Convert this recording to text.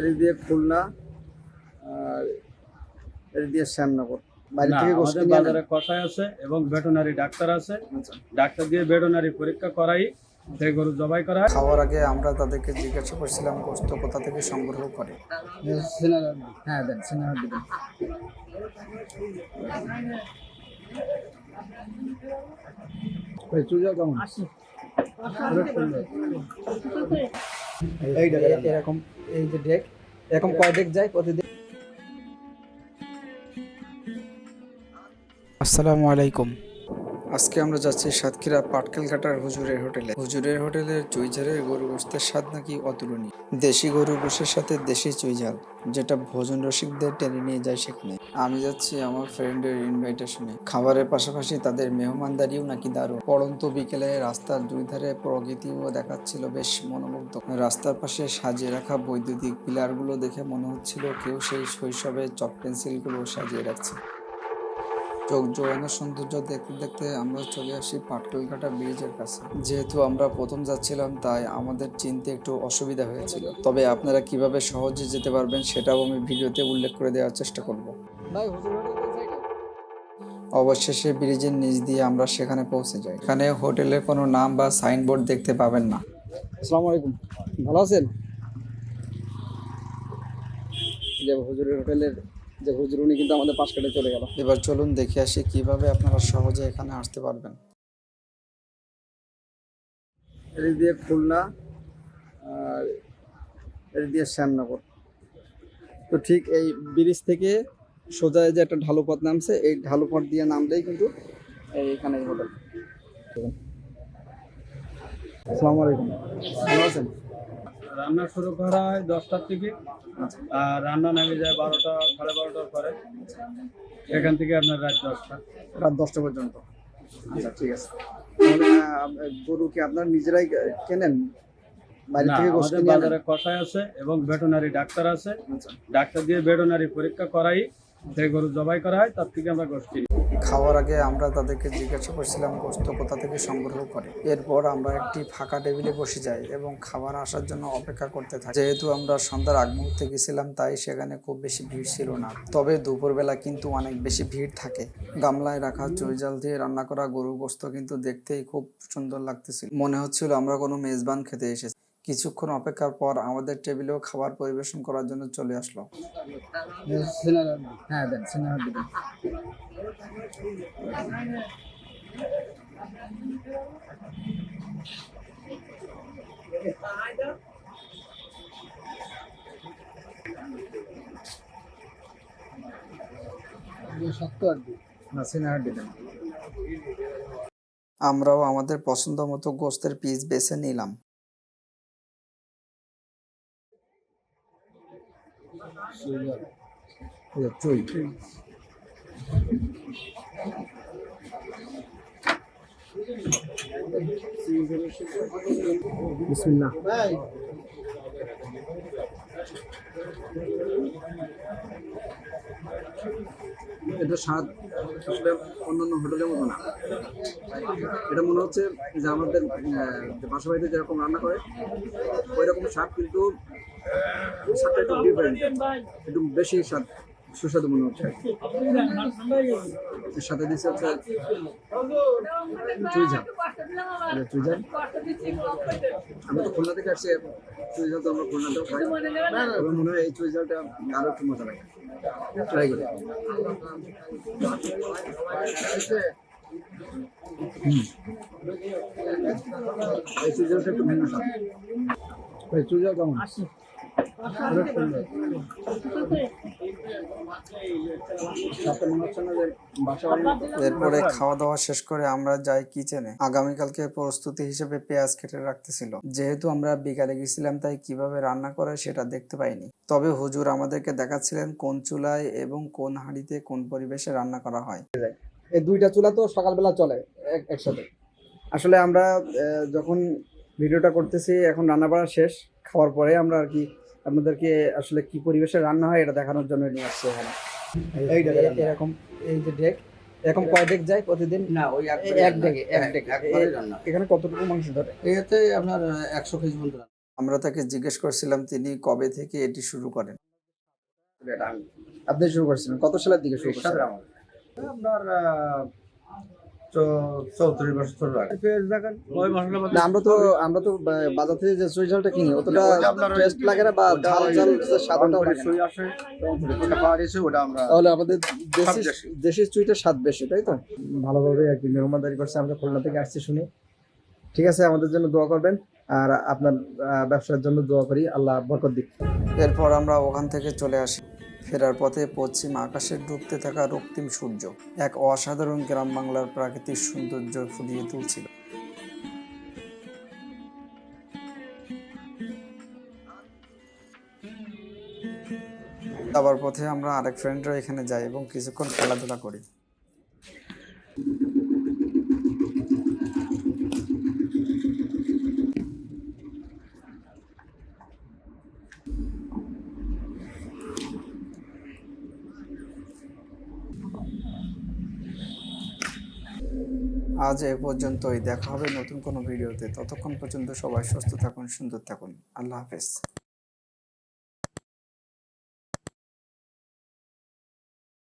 এদিক দিয়ে খুলনা আর এদিক দিয়ে শ্যামনগর। বাইরে না, থেকে গোশত আমাদের কিনে আনেন? বাজারে কষাই আছে এবং ভেটেরিনারি ডাক্তার আছে। আচ্ছা। ডাক্তার দিয়ে ভেটেরিনারি পরীক্ষা করাই সেই গরু জবাই করা হয়। খাওয়ার আগে আমরা তাদেরকে জিজ্ঞাসা করছিলাম গোশত কোথা থেকে সংগ্রহ করে। হ্যাঁ দেন, সিনেমার দিবেন। চুজা কেমন? এরকম এই যে ডেক, এরকম কয় ডেক যায় প্রতিদিন? আসসালামু আলাইকুম। আজকে আমরা যাচ্ছি সাতক্ষীরা পাটকেলঘাটার হুজুরের হোটেলে। হুজুরের হোটেলের চুইঝালের গরু গোশতের স্বাদ নাকি অতুলনীয়। দেশি গরু গোশতের সাথে দেশি চুইঝাল, যেটা ভোজন রসিকদের টেনে নিয়ে যায় সেখানে। আমি যাচ্ছি আমার ফ্রেন্ডের ইনভাইটেশনে। খাবারের পাশাপাশি তাদের মেহমানদারিও নাকি দারুণ। পড়ন্ত বিকেলে রাস্তার দুই ধারে প্রকৃতিও দেখাচ্ছিল বেশ মনোমুগ্ধ। রাস্তার পাশে সাজিয়ে রাখা বৈদ্যুতিক পিলারগুলো দেখে মনে হচ্ছিল কেউ সেই শৈশবে চক পেন্সিলগুলো সাজিয়ে রাখছে। চোখ জোড়ানো সৌন্দর্য দেখতে দেখতে আমরা চলে আসি পাটকেলঘাটা ব্রিজের কাছে। যেহেতু আমরা প্রথম যাচ্ছিলাম তাই আমাদের চিনতে একটু অসুবিধা হয়েছিল, তবে আপনারা কিভাবে সহজে যেতে পারবেন সেটাও আমি ভিডিওতে উল্লেখ করে দেওয়ার চেষ্টা করব। ভাই হুজুর হোটেল কোন সাইডে? অবশেষে ব্রিজের নিচ দিয়ে আমরা সেখানে পৌঁছে যাই। এখানে হোটেলের কোনো নাম বা সাইনবোর্ড দেখতে পাবেন না। আসসালামু আলাইকুম, ভালো আছেন? যে হুজুরের হোটেলের যে হুজুর, উনি কিন্তু আমাদের পাশ কেটে চলে গেল। এবার চলুন দেখে আসি কিভাবে আপনারা সহজে এখানে আসতে পারবেন। এদিক দিয়ে খুলনা আর এদিক দিয়ে শ্যামনগর। তো ঠিক এই ব্রিজ থেকে সোজা যে একটা ঢালু পথ নামছে, এই ঢালু পথ দিয়ে নামলেই কিন্তু এইখানে এই হোটেল। আসসালামু আলাইকুম, ভালো আছেন? রান্না শুরু করা হয় 10টার থেকে, আর রান্না নামে যায় 12টা, 12:30টার পরে। এখান থেকে আপনার রাত 10টা। রাত 10টা পর্যন্ত। আচ্ছা ঠিক আছে। তাহলে গরু কি আপনারা নিজেরাই কেনেন? বাইরে না, থেকে গোশত আমাদের কিনে আনেন? বাজারে কষাই আছে এবং ভেটেরিনারি ডাক্তার আছে। আচ্ছা। ডাক্তার দিয়ে ভেটেরিনারি পরীক্ষা করাই সেই গরু জবাই করা হয়, তার থেকে আমরা গোশত কিনি। খাওয়ার আগে আমরা তাদেরকে জিজ্ঞাসা করছিলাম গোশত কোথা থেকে সংগ্রহ করে। এরপর আমরা একটি ফাঁকা টেবিলে বসে যাই এবং খাবার আসার জন্য অপেক্ষা করতে থাকি। যেহেতু আমরা সন্ধ্যার আগ মুহূর্তে গেছিলাম তাই সেখানে খুব বেশি ভিড় ছিল না, তবে দুপুরবেলা কিন্তু অনেক বেশি ভিড় থাকে। গামলায় রাখা চুইঝাল দিয়ে রান্না করা গরুর গোশত কিন্তু দেখতেই খুব সুন্দর লাগতেছিল। মনে হচ্ছিল আমরা কোনো মেজবান খেতে এসেছি। কিছুক্ষণ অপেক্ষার পর আমাদের টেবিলেও খাবার পরিবেশন করার জন্য চলে আসলো। হ্যাঁ দেন, সিনেমার দিবেন। না, সিনেমার দিবেন। আমরাও আমাদের পছন্দ মতো গোশতের পিস বেছে নিলাম। চুই বিসমিল্লাহ। এটা স্বাদ আসলে অন্যান্য হোটেলের মতো না। এটা মনে হচ্ছে যে আমাদের বাসা বাড়িতে যেরকম রান্না করে ওই রকম স্বাদ, কিন্তু স্বাদটা একটু ডিফারেন্ট, একটু বেশি স্বাদ, সুস্বাদু মনে হচ্ছে। এর সাথে দিচ্ছে হচ্ছে চুইঝাল। চুইঝাল আমরা তো খুলনা থেকে আসছি, চুইঝাল তো আমরা খুলনাতেও খাই। আমার মনে হয় এই চুইঝালটা আরো একটু মজা লাগে। ট্রাই করি। এই চুইঝালটা একটু ভিন্ন স্বাদ। এই চুইঝাল কেমন? এরপরে খাওয়া দাওয়া শেষ করে আমরা যাই কিচেনে। আগামীকালকে প্রস্তুতি হিসেবে পেঁয়াজ কেটে রাখতেছিল। যেহেতু আমরা বিকালে গেছিলাম তাই কিভাবে রান্না করে সেটা দেখতে পাইনি, তবে হুজুর আমাদেরকে দেখাচ্ছিলেন কোন চুলায় এবং কোন হাঁড়িতে কোন পরিবেশে রান্না করা হয়। এই দুইটা চুলা তো সকালবেলা চলে একসাথে। আসলে আমরা যখন ভিডিওটা করতেছি, এখন রান্না বাড়া শেষ, খাওয়ার পরে আমরা আর কি আপনাদেরকে আসলে কি পরিবেশে রান্না হয় এটা দেখানোর জন্য নিয়ে আসছি এখানে। এরকম এই যে ডেক, এরকম কয় ডেক যায় প্রতিদিন? না, ওই এক ডেকে, এক ডেক। এখানে কতটুকু মাংস ধরে? এতে আপনার 100 কেজি পর্যন্ত। আমরা তাকে জিজ্ঞেস করছিলাম তিনি কবে থেকে এটি শুরু করেন। আপনি শুরু করছিলেন কত সালের দিকে শুরু করছিলেন? আপনার 34 বছর চলে লাগে পেঁয়াজ দেখেন ওই মশলা না, আমরা তো বাজার থেকে যে চুই ঝালটা কিনি অতটা টেস্ট লাগে না বা ঝাল ঝাল যে স্বাদটাও লাগে না। সুই আসে ওটা পাওয়া গেছে ওটা আমরা তাহলে আমাদের দেশি স্বাদ বেশি। দেশি চুইটার স্বাদ বেশি, তাই তো? ভালোভাবে আর কি মেহমানদারি করছে, আমরা খুলনা থেকে আসছি শুনি। ঠিক আছে, আমাদের জন্য দোয়া করবেন আর আপনার ব্যবসার জন্য দোয়া করি, আল্লাহ বরকত দিক। এরপর আমরা ওখান থেকে চলে আসি। ফেরার পথে পশ্চিম আকাশে ডুবতে থাকা রক্তিম সূর্য এক অসাধারণ গ্রাম বাংলার প্রাকৃতিক সৌন্দর্য ফুটিয়ে তুলছিল। আবার পথে আমরা আরেক ফ্রেন্ডরা এখানে যাই এবং কিছুক্ষণ খেলাধুলা করি। আজ এ পর্যন্তই, দেখা হবে নতুন কোনো ভিডিওতে। ততক্ষণ পর্যন্ত সবাই সুস্থ থাকুন, সুন্দর থাকুন। আল্লাহ হাফেজ।